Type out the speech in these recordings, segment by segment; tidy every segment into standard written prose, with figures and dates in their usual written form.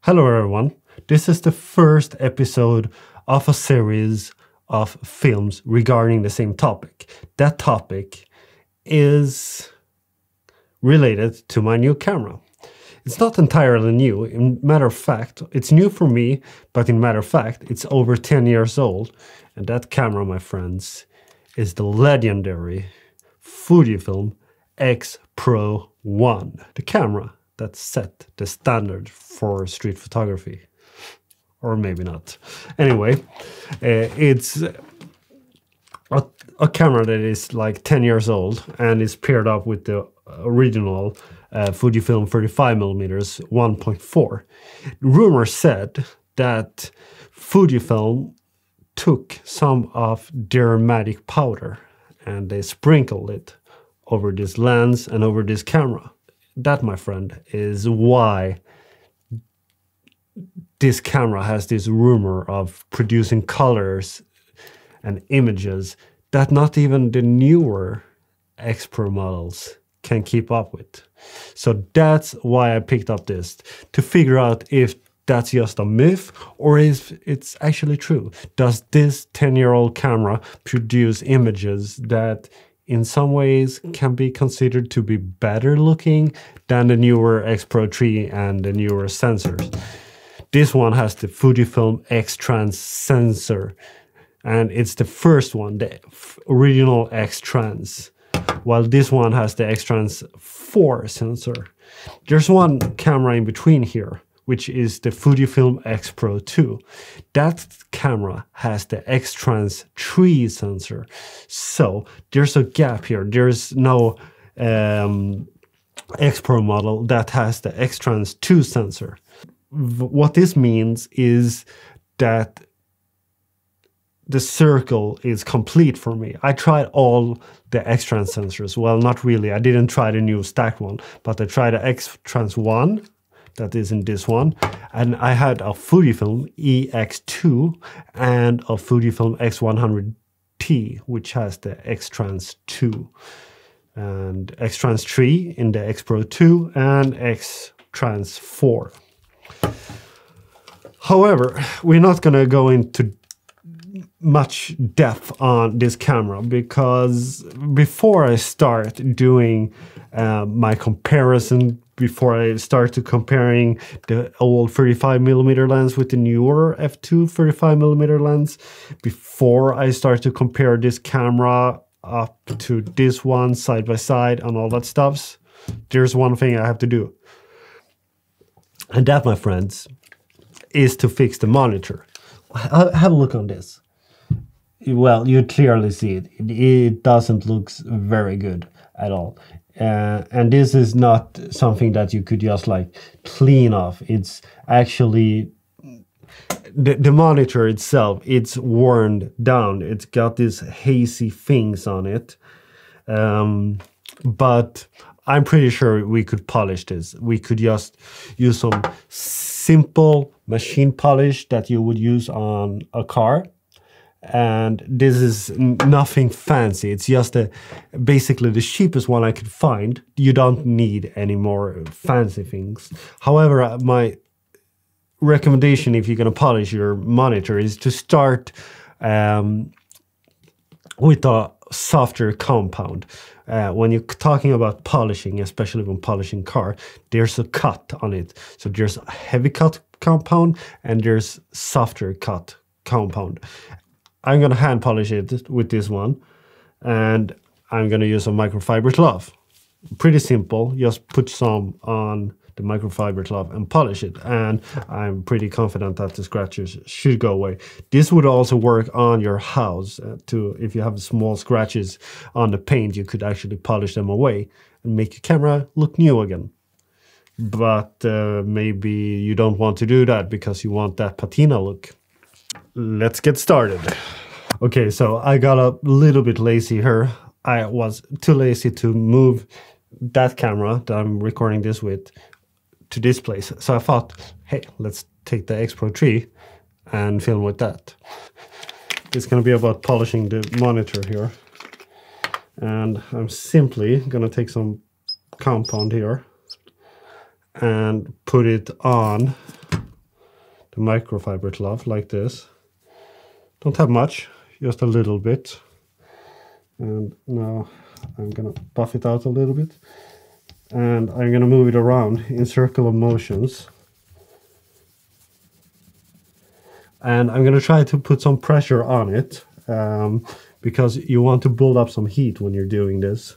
Hello everyone, this is the first episode of a series of films regarding the same topic. That topic is related to my new camera. It's not entirely new. In matter of fact, it's new for me, but in matter of fact, it's over 10 years old. And that camera, my friends, is the legendary Fujifilm X-pro1. The camera that set the standard for street photography. Or maybe not. Anyway, it's a camera that is like 10 years old and is paired up with the original Fujifilm 35mm 1.4. Rumors said that Fujifilm took some of their magic powder and they sprinkled it over this lens and over this camera. That, my friend, is why this camera has this rumor of producing colors and images that not even the newer X-Pro models can keep up with. So that's why I picked up this, to figure out if that's just a myth or if it's actually true. Does this 10-year-old camera produce images that in some ways can be considered to be better looking than the newer X-Pro 3 and the newer sensors? This one has the Fujifilm X-Trans sensor, and it's the first one, the original X-Trans, while this one has the X-Trans 4 sensor. There's one camera in between here, which is the Fujifilm X-Pro 2. That camera has the X-Trans 3 sensor. So there's a gap here. There's no X-Pro model that has the X-Trans 2 sensor. What this means is that the circle is complete for me. I tried all the X-Trans sensors. Well, not really. I didn't try the new stacked one, but I tried the X-Trans 1. That is in this one, and I had a Fujifilm EX2 and a Fujifilm X100T, which has the X-Trans 2 and X-Trans 3 in the X-Pro 2 and X-Trans 4. However, we're not going to go into much depth on this camera because before I start doing my comparison, before I start to comparing the old 35mm lens with the newer f2 35mm lens, before I start to compare this camera up to this one side by side and all that stuff, there's one thing I have to do. And that, my friends, is to fix the monitor. Have a look on this. Well, you clearly see it. It doesn't look very good at all. And this is not something that you could just like clean off. It's actually the monitor itself, it's worn down. It's got these hazy things on it. But I'm pretty sure we could polish this. We could just use some simple machine polish that you would use on a car. And this is nothing fancy. It's just basically the cheapest one I could find. You don't need any more fancy things. However, my recommendation if you're going to polish your monitor is to start with a softer compound. When you're talking about polishing, especially when polishing car, there's a cut on it. So there's a heavy cut compound and there's softer cut compound. I'm going to hand polish it with this one, and I'm going to use a microfiber cloth. Pretty simple, just put some on the microfiber cloth and polish it, and I'm pretty confident that the scratches should go away. This would also work on your house too. If you have small scratches on the paint, you could actually polish them away and make your camera look new again. But maybe you don't want to do that because you want that patina look. Let's get started. Okay, so I got a little bit lazy here. I was too lazy to move that camera that I'm recording this with to this place. So I thought, hey, let's take the X-Pro 3 and film with that. It's going to be about polishing the monitor here. And I'm simply going to take some compound here and put it on the microfiber cloth like this. Don't have much, just a little bit. And now I'm gonna buff it out a little bit. And I'm gonna move it around in circular motions. And I'm gonna try to put some pressure on it, because you want to build up some heat when you're doing this.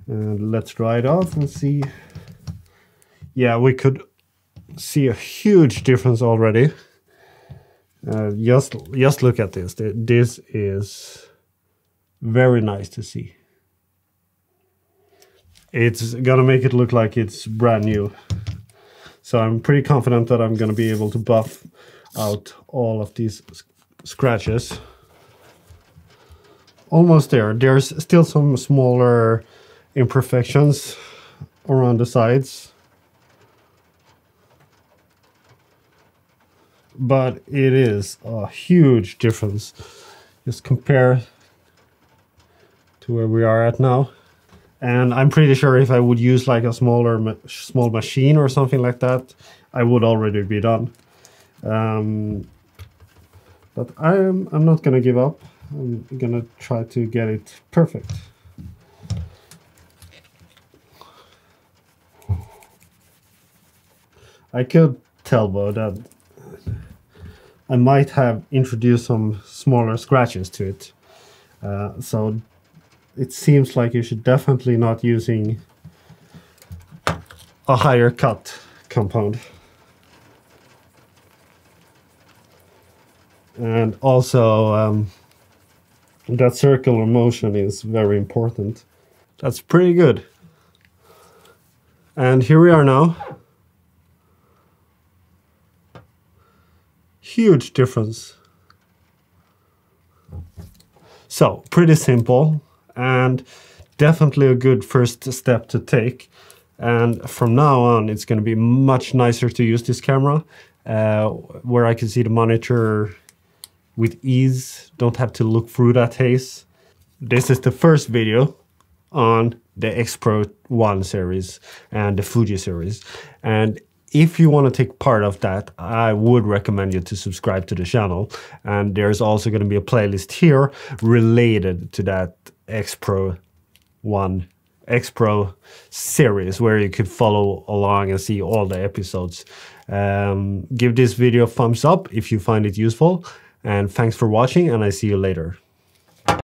And let's dry it off and see. Yeah, we could see a huge difference already. Just look at this. This is very nice to see. It's gonna make it look like it's brand new. So I'm pretty confident that I'm gonna be able to buff out all of these scratches. Almost there. There's still some smaller imperfections around the sides. But it is a huge difference. Just compare to where we are at now. And I'm pretty sure if I would use like a small machine or something like that, I would already be done. But I'm not gonna give up. I'm gonna try to get it perfect. I could tell though that I might have introduced some smaller scratches to it. So it seems like you should definitely not using a higher cut compound. And also that circular motion is very important. That's pretty good. And here we are now. Huge difference. So pretty simple and definitely a good first step to take. And from now on, it's going to be much nicer to use this camera, where I can see the monitor with ease. Don't have to look through that haze. This is the first video on the X-pro1 series and the Fuji series. And if you want to take part of that, I would recommend you to subscribe to the channel. And there's also going to be a playlist here related to that X-pro1 X-pro series, where you could follow along and see all the episodes. Give this video a thumbs up if you find it useful. And thanks for watching, and I see you later.